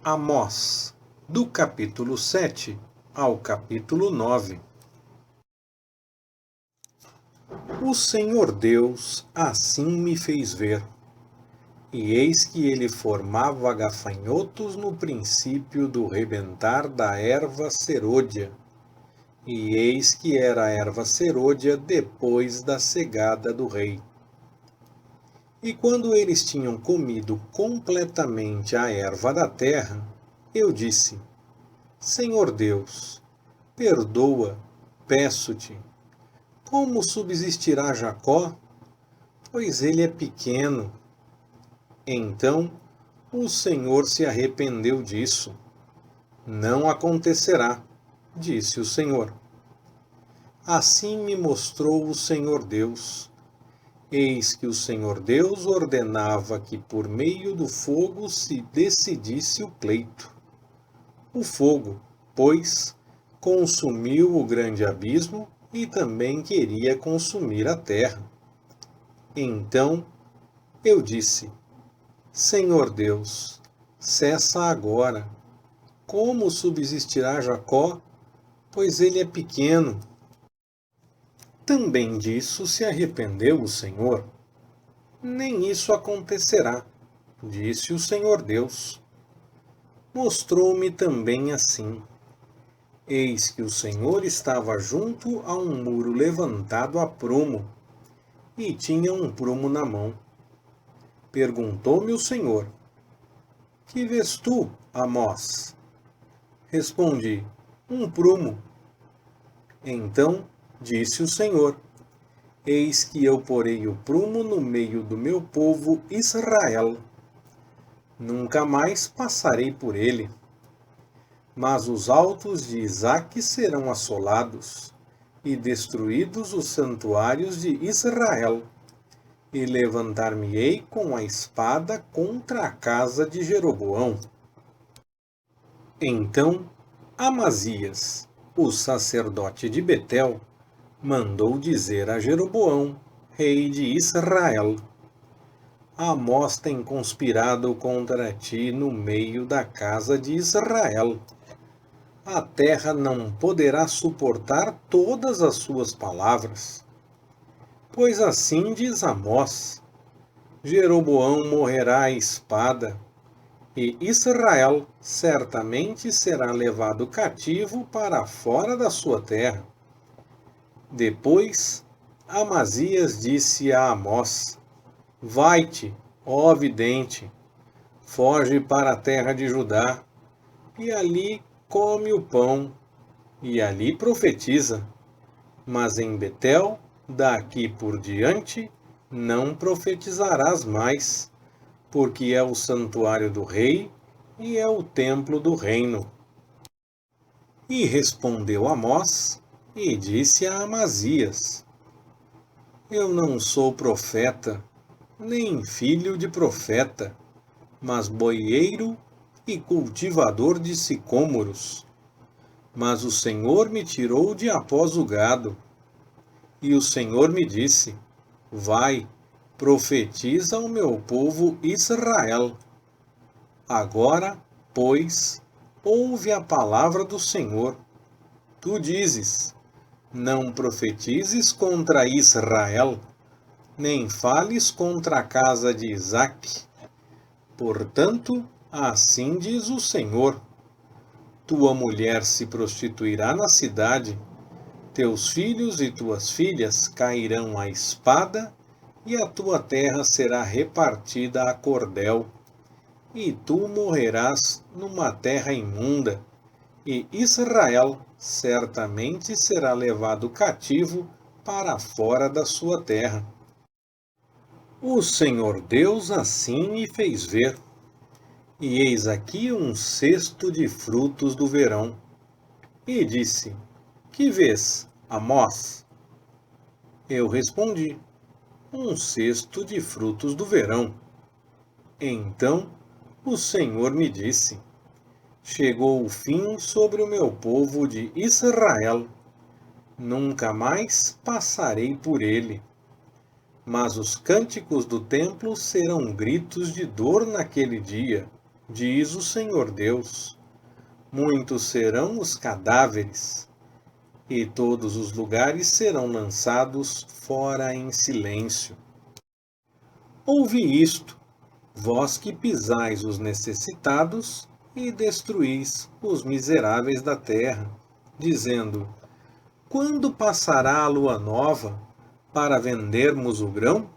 Amós, do capítulo 7 ao capítulo 9. O Senhor Deus assim me fez ver, e eis que ele formava gafanhotos no princípio do rebentar da erva serôdia, e eis que era a erva serôdia depois da cegada do rei. E quando eles tinham comido completamente a erva da terra, eu disse: Senhor Deus, perdoa, peço-te. Como subsistirá Jacó? Pois ele é pequeno. Então o Senhor se arrependeu disso. Não acontecerá, disse o Senhor. Assim me mostrou o Senhor Deus. Eis que o Senhor Deus ordenava que por meio do fogo se decidisse o pleito. O fogo, pois, consumiu o grande abismo e também queria consumir a terra. Então eu disse: Senhor Deus, cessa agora. Como subsistirá Jacó? Pois ele é pequeno. Também disso se arrependeu o Senhor. Nem isso acontecerá, disse o Senhor Deus. Mostrou-me também assim. Eis que o Senhor estava junto a um muro levantado a prumo, e tinha um prumo na mão. Perguntou-me o Senhor: Que vês tu, Amós? Respondi: Um prumo. Então disse o Senhor: Eis que eu porei o prumo no meio do meu povo Israel. Nunca mais passarei por ele. Mas os altos de Isaque serão assolados, e destruídos os santuários de Israel. E levantar-me-ei com a espada contra a casa de Jeroboão. Então Amazias, o sacerdote de Betel, mandou dizer a Jeroboão, rei de Israel: Amós tem conspirado contra ti no meio da casa de Israel. A terra não poderá suportar todas as suas palavras. Pois assim diz Amós: Jeroboão morrerá à espada, e Israel certamente será levado cativo para fora da sua terra. Depois, Amazias disse a Amós: Vai-te, ó vidente, foge para a terra de Judá, e ali come o pão, e ali profetiza. Mas em Betel, daqui por diante, não profetizarás mais, porque é o santuário do rei e é o templo do reino. E respondeu Amós e disse a Amazias: Eu não sou profeta, nem filho de profeta, mas boieiro e cultivador de sicômoros. Mas o Senhor me tirou de após o gado. E o Senhor me disse: Vai, profetiza ao meu povo Israel. Agora, pois, ouve a palavra do Senhor. Tu dizes: Não profetizes contra Israel, nem fales contra a casa de Isaque. Portanto, assim diz o Senhor: Tua mulher se prostituirá na cidade, teus filhos e tuas filhas cairão à espada, e a tua terra será repartida a cordel. E tu morrerás numa terra imunda, e Israel certamente será levado cativo para fora da sua terra. O Senhor Deus assim me fez ver, e eis aqui um cesto de frutos do verão. E disse: Que vês, Amós? Eu respondi: Um cesto de frutos do verão. Então o Senhor me disse: Chegou o fim sobre o meu povo de Israel. Nunca mais passarei por ele. Mas os cânticos do templo serão gritos de dor naquele dia, diz o Senhor Deus. Muitos serão os cadáveres, e todos os lugares serão lançados fora em silêncio. Ouvi isto, vós que pisais os necessitados e destruís os miseráveis da terra, dizendo: quando passará a lua nova para vendermos o grão?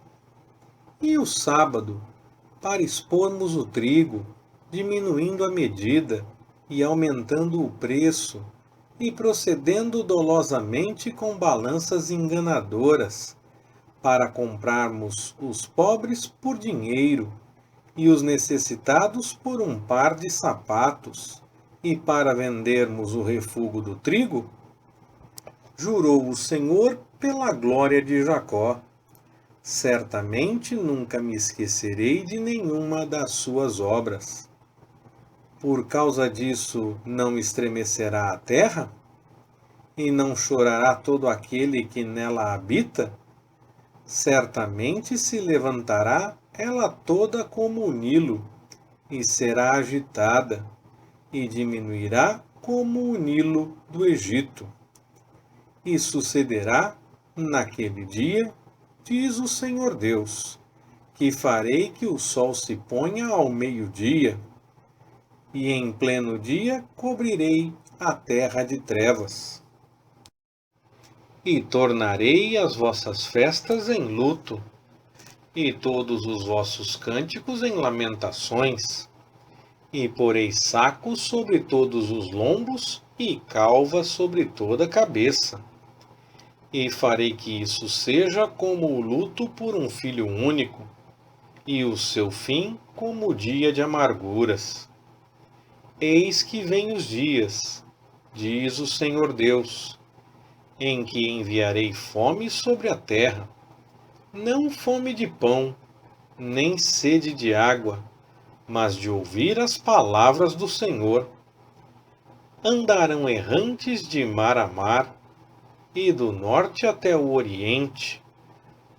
E o sábado para expormos o trigo, diminuindo a medida e aumentando o preço, e procedendo dolosamente com balanças enganadoras, para comprarmos os pobres por dinheiro e os necessitados por um par de sapatos, e para vendermos o refúgio do trigo? Jurou o Senhor pela glória de Jacó: certamente nunca me esquecerei de nenhuma das suas obras. Por causa disso não estremecerá a terra? E não chorará todo aquele que nela habita? Certamente se levantará ela toda como o Nilo, e será agitada, e diminuirá como o Nilo do Egito. E sucederá naquele dia, diz o Senhor Deus, que farei que o sol se ponha ao meio-dia, e em pleno dia cobrirei a terra de trevas. E tornarei as vossas festas em luto, e todos os vossos cânticos em lamentações, e porei sacos sobre todos os lombos, e calvas sobre toda a cabeça. E farei que isso seja como o luto por um filho único, e o seu fim como o dia de amarguras. Eis que vem os dias, diz o Senhor Deus, em que enviarei fome sobre a terra, não fome de pão, nem sede de água, mas de ouvir as palavras do Senhor. Andarão errantes de mar a mar, e do norte até o oriente,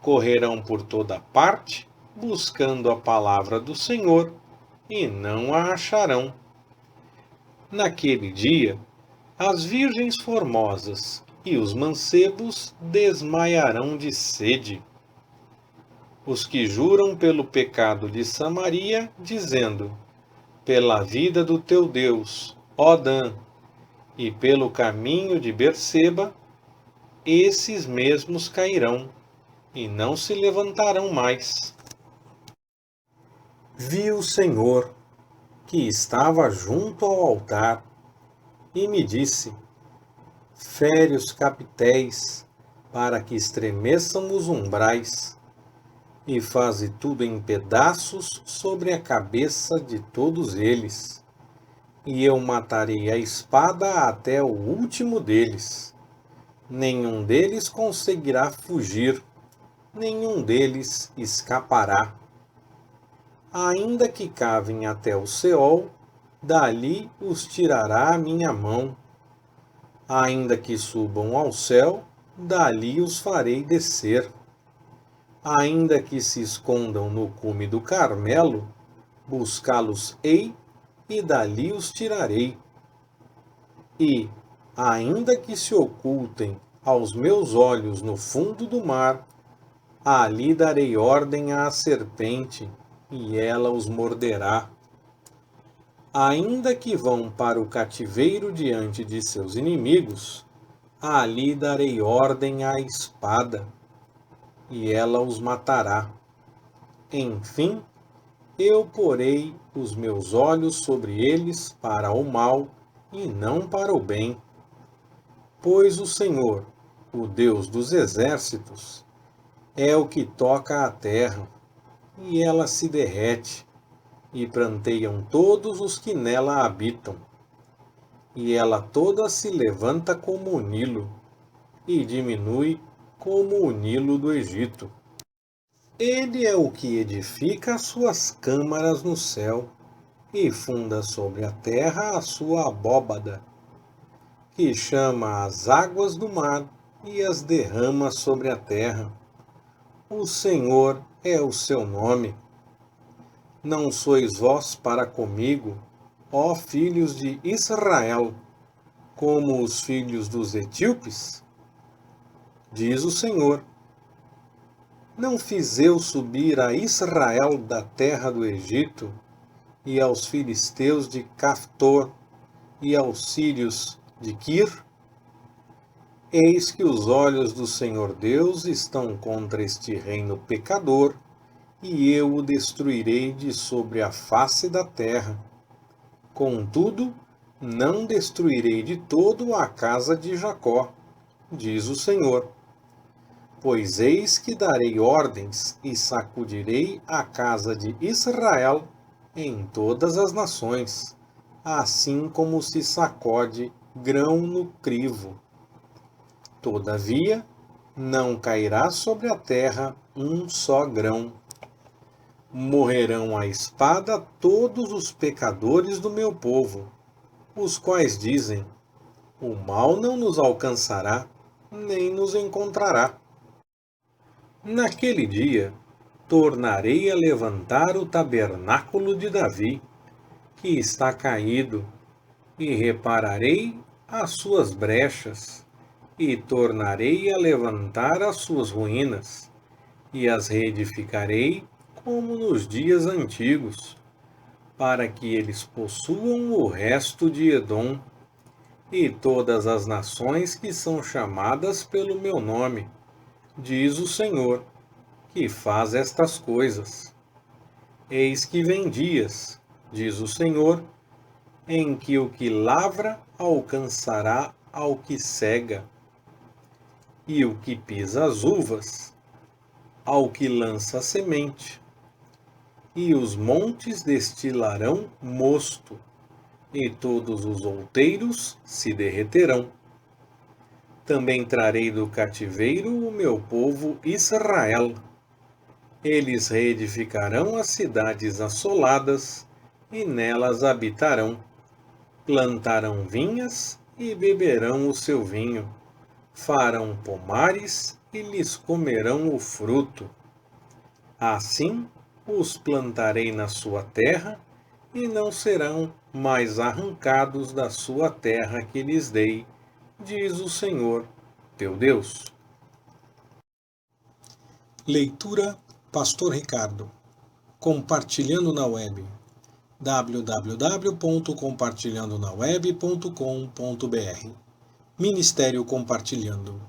correrão por toda parte, buscando a palavra do Senhor, e não a acharão. Naquele dia, as virgens formosas e os mancebos desmaiarão de sede. Os que juram pelo pecado de Samaria, dizendo: pela vida do teu Deus, ó Dan, e pelo caminho de Berseba, esses mesmos cairão, e não se levantarão mais. Vi o Senhor, que estava junto ao altar, e me disse: fere os capitéis, para que estremeçam os umbrais, e faze tudo em pedaços sobre a cabeça de todos eles, e eu matarei a espada até o último deles. Nenhum deles conseguirá fugir, nenhum deles escapará. Ainda que cavem até o Seol, dali os tirará a minha mão. Ainda que subam ao céu, dali os farei descer. Ainda que se escondam no cume do Carmelo, buscá-los-ei, e dali os tirarei. E, ainda que se ocultem aos meus olhos no fundo do mar, ali darei ordem à serpente, e ela os morderá. Ainda que vão para o cativeiro diante de seus inimigos, ali darei ordem à espada, e ela os matará. Enfim, eu porei os meus olhos sobre eles para o mal e não para o bem. Pois o Senhor, o Deus dos exércitos, é o que toca a terra, e ela se derrete, e pranteiam todos os que nela habitam. E ela toda se levanta como o Nilo, e diminui como o Nilo do Egito. Ele é o que edifica as suas câmaras no céu, e funda sobre a terra a sua abóbada, que chama as águas do mar e as derrama sobre a terra. O Senhor é o seu nome. Não sois vós para comigo, ó filhos de Israel, como os filhos dos etíopes? Diz o Senhor. Não fiz eu subir a Israel da terra do Egito, e aos filisteus de Caftor, e aos sírios de Quir? Eis que os olhos do Senhor Deus estão contra este reino pecador, e eu o destruirei de sobre a face da terra. Contudo, não destruirei de todo a casa de Jacó, diz o Senhor. Pois eis que darei ordens e sacudirei a casa de Israel em todas as nações, assim como se sacode grão no crivo. Todavia, não cairá sobre a terra um só grão. Morrerão à espada todos os pecadores do meu povo, os quais dizem: o mal não nos alcançará, nem nos encontrará. Naquele dia, tornarei a levantar o tabernáculo de Davi, que está caído, e repararei as suas brechas, e tornarei a levantar as suas ruínas, e as reedificarei como nos dias antigos, para que eles possuam o resto de Edom, e todas as nações que são chamadas pelo meu nome, diz o Senhor, que faz estas coisas. Eis que vem dias, diz o Senhor, em que o que lavra alcançará ao que cega, e o que pisa as uvas, ao que lança a semente. E os montes destilarão mosto, e todos os outeiros se derreterão. Também trarei do cativeiro o meu povo Israel. Eles reedificarão as cidades assoladas, e nelas habitarão. Plantarão vinhas e beberão o seu vinho. Farão pomares e lhes comerão o fruto. Assim os plantarei na sua terra, e não serão mais arrancados da sua terra que lhes dei, diz o Senhor, teu Deus. Leitura Pastor Ricardo. Compartilhando na web. www.compartilhandonaweb.com.br. Ministério Compartilhando.